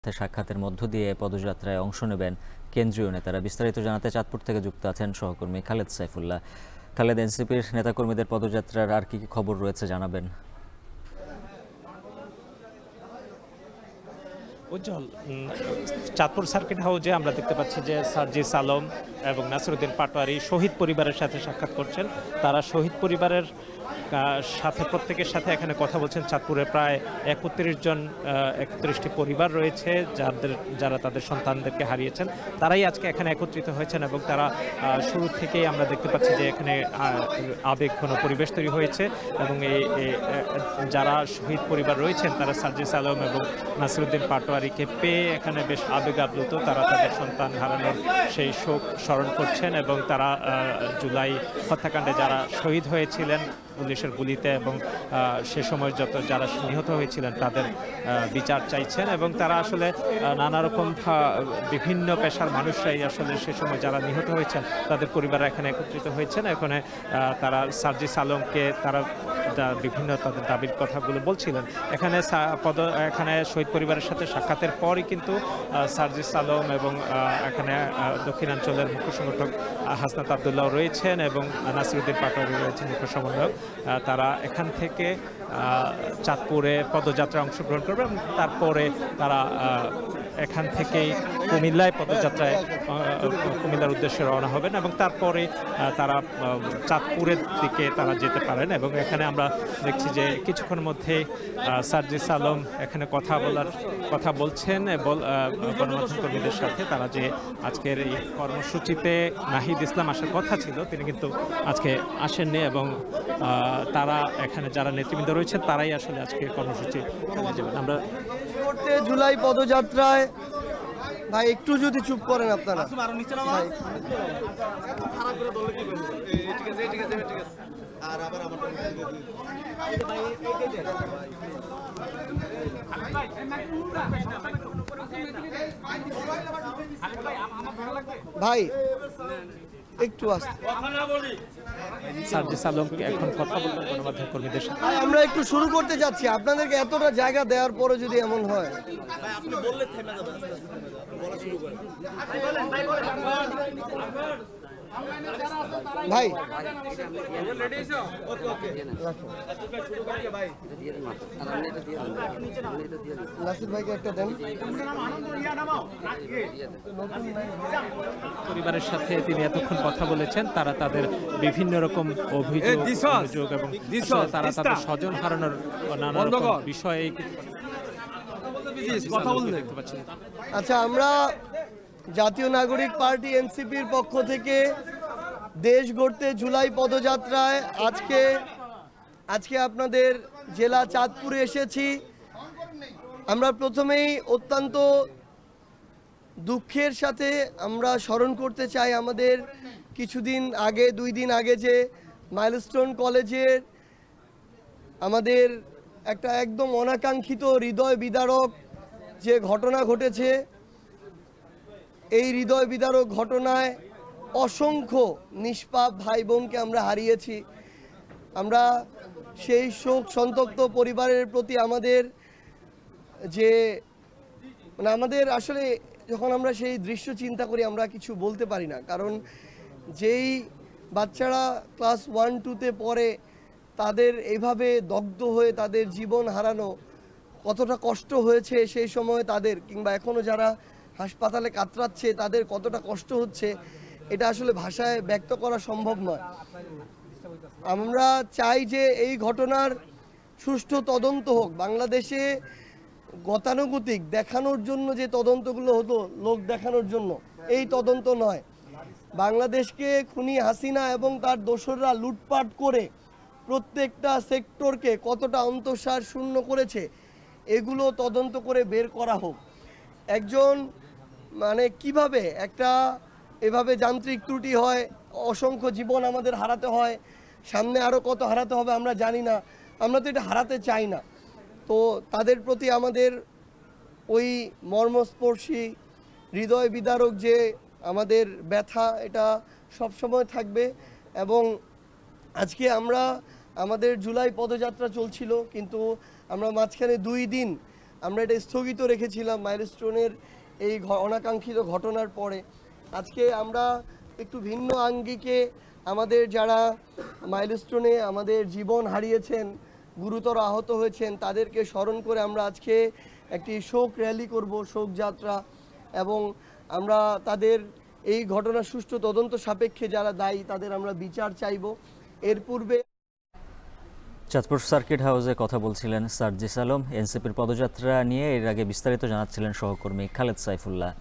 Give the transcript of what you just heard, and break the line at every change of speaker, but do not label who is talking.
সাক্ষাতের মধ্য দিয়ে পদযাত্রায় অংশ নেবেন কেন্দ্রীয় নেতারা। বিস্তারিত জানাতে চাঁদপুর থেকে যুক্ত আছেন সহকর্মী খালেদ সাইফুল্লাহ। খালেদ, এনসিপির নেতাকর্মীদের পদযাত্রার আর কি কি খবর রয়েছে জানাবেন।
উজ্জ্বল, চাঁদপুর সার্কিট হাউসে আমরা দেখতে পাচ্ছি যে সার্জিস আলম এবং নাসিরউদ্দিন পাটোয়ারি শহীদ পরিবারের সাথে সাক্ষাৎ করছেন। তারা শহীদ পরিবারের সাথে প্রত্যেকের সাথে এখানে কথা বলছেন। চাঁদপুরে প্রায় 31টি পরিবার রয়েছে যারা তাদের সন্তানদেরকে হারিয়েছেন। তারাই আজকে এখানে একত্রিত হয়েছেন এবং তারা শুরু থেকেই আমরা দেখতে পাচ্ছি যে এখানে আবেগঘন পরিবেশ তৈরি হয়েছে এবং যারা শহীদ পরিবার রয়েছেন তারা সার্জিস আলম এবং নাসিরউদ্দিন পাটোয়ারিকে পেয়ে এখানে বেশ আবেগ আপ্লুত। তারা তাদের সন্তান হারানোর সেই শোক স্মরণ করছেন এবং তারা জুলাই হত্যাকাণ্ডে যারা শহীদ হয়েছিলেন পুলিশের গুলিতে এবং সে সময় যারা নিহত হয়েছিলেন তাদের বিচার চাইছেন এবং তারা আসলে নানা রকম বিভিন্ন পেশার মানুষরাই আসলে সে সময় যারা নিহত হয়েছেন তাদের পরিবার এখানে একত্রিত হয়েছেন। এখানে তারা সার্জিস আলমকে তারা বিভিন্ন তাদের দাবির কথাগুলো বলছিলেন। এখানে শহীদ পরিবারের সাথে সাক্ষাতের পরই কিন্তু সার্জিস আলম এবং এখানে দক্ষিণাঞ্চলের মুখ্য সংগঠক হাসনাত আবদুল্লাহ রয়েছেন এবং নাসিরউদ্দিন পাটোয়ারি রয়েছেন মুখ্য সমন্বয়ক। তারা এখান থেকে চাঁদপুরে পদযাত্রায় অংশগ্রহণ করবে এবং তারপরে তারা এখান থেকেই কুমিল্লায় পদযাত্রায় কুমিল্লার উদ্দেশ্যে রওনা হবেন এবং তারপরে তারা চাঁদপুরের দিকে তারা যেতে পারেন এবং এখানে আমরা দেখছি যে কিছুক্ষণের মধ্যে সার্জিস আলম এখানে কথা বলছেন গণমাধ্যম কর্মীদের সাথে। তারা যে আজকের এই কর্মসূচিতে নাহিদ ইসলাম আসার কথা ছিল তিনি কিন্তু আজকে আসেননি এবং তারা এখানে যারা নেতৃবৃন্দ রয়েছেন তারাই আসলে আজকে কর্মসূচি চালিয়ে যাবেন। আমরা
জুলাই পদযাত্রায় ভাই একটু যদি চুপ করেন আপনারা। ভাই একটু
সার্জিস আলমকে এখন কথা বলবেন গণমাধ্যম কর্মীদের সাথে।
আমরা একটু শুরু করতে যাচ্ছি, আপনাদেরকে এতটা জায়গা দেওয়ার পরে যদি এমন হয়। ভাই নাসির ভাইকে একটা দেন।
পরিবারের সাথে তিনি এতক্ষণ কথা বলেছেন। তারা তাদের বিভিন্ন রকম অভিযোগ এবং তারা তাদের স্বজন হারানোর নানা রকম বিষয়ে কথা বলতে দেখতে পাচ্ছেন।
আচ্ছা, আমরা জাতীয় নাগরিক পার্টি এনসিপির পক্ষ থেকে দেশ গড়তে জুলাই পদযাত্রায় আজকে আপনাদের জেলা চাঁদপুরে এসেছি। আমরা প্রথমেই অত্যন্ত দুঃখের সাথে আমরা স্মরণ করতে চাই আমাদের দুই দিন আগে যে মাইলস্টোন কলেজের আমাদের একটা একদম অনাকাঙ্ক্ষিত হৃদয় বিদারক যে ঘটনা ঘটেছে। এই হৃদয় বিদারক ঘটনায় অসংখ্য নিষ্পাপ ভাই বোনকে আমরা হারিয়েছি। আমরা সেই শোক সন্তপ্ত পরিবারের প্রতি আমাদের আসলে যখন আমরা সেই দৃশ্য চিন্তা করি আমরা কিছু বলতে পারি না, কারণ যেই বাচ্চারা ক্লাস 1-2-তে পড়ে তাদের এইভাবে দগ্ধ হয়ে তাদের জীবন হারানো কতটা কষ্ট হয়েছে সেই সময় তাদের, কিংবা এখনও যারা হাসপাতালে কাতরাচ্ছে তাদের কতটা কষ্ট হচ্ছে এটা আসলে ভাষায় ব্যক্ত করা সম্ভব নয়। আমরা চাই যে এই ঘটনার সুষ্ঠু তদন্ত হোক। বাংলাদেশে গতানুগতিক দেখানোর জন্য যে তদন্তগুলো হতো, লোক দেখানোর জন্য, এই তদন্ত নয়। বাংলাদেশকে খুনি হাসিনা এবং তার দোসররা লুটপাট করে প্রত্যেকটা সেক্টরকে কতটা অন্তঃসার শূন্য করেছে এগুলো তদন্ত করে বের করা হোক। একজন কিভাবে এভাবে যান্ত্রিক ত্রুটি হয়, অসংখ্য জীবন আমাদের হারাতে হয়, সামনে আরও কত হারাতে হবে আমরা জানি না, আমরা তো এটা হারাতে চাই না। তো তাদের প্রতি আমাদের ওই মর্মস্পর্শী হৃদয় বিদারক যে আমাদের ব্যথা এটা সবসময় থাকবে। এবং আজকে আমাদের জুলাই পদযাত্রা চলছিল, কিন্তু আমরা মাঝখানে 2 দিন আমরা এটা স্থগিত রেখেছিলাম মাইলস্টোনের এই অনাকাঙ্ক্ষিত ঘটনার পরে। আজকে আমরা একটু ভিন্ন আঙ্গিকে আমাদের যারা মাইলস্টোনে আমাদের জীবন হারিয়েছেন, গুরুতর আহত হয়েছেন, তাদেরকে স্মরণ করে আমরা আজকে একটি শোক র্যালি করব, শোকযাত্রা, এবং আমরা তাদের এই ঘটনার সুষ্ঠু তদন্ত সাপেক্ষে যারা দায়ী তাদের আমরা বিচার চাইব। এর পূর্বে
চাঁদপুর সার্কিট হাউসে কথা বলছিলেন সার্জিস আলম। এনসিপির পদযাত্রা নিয়ে এর আগে বিস্তারিত জানাচ্ছিলেন সহকর্মী খালেদ সাইফুল্লাহ।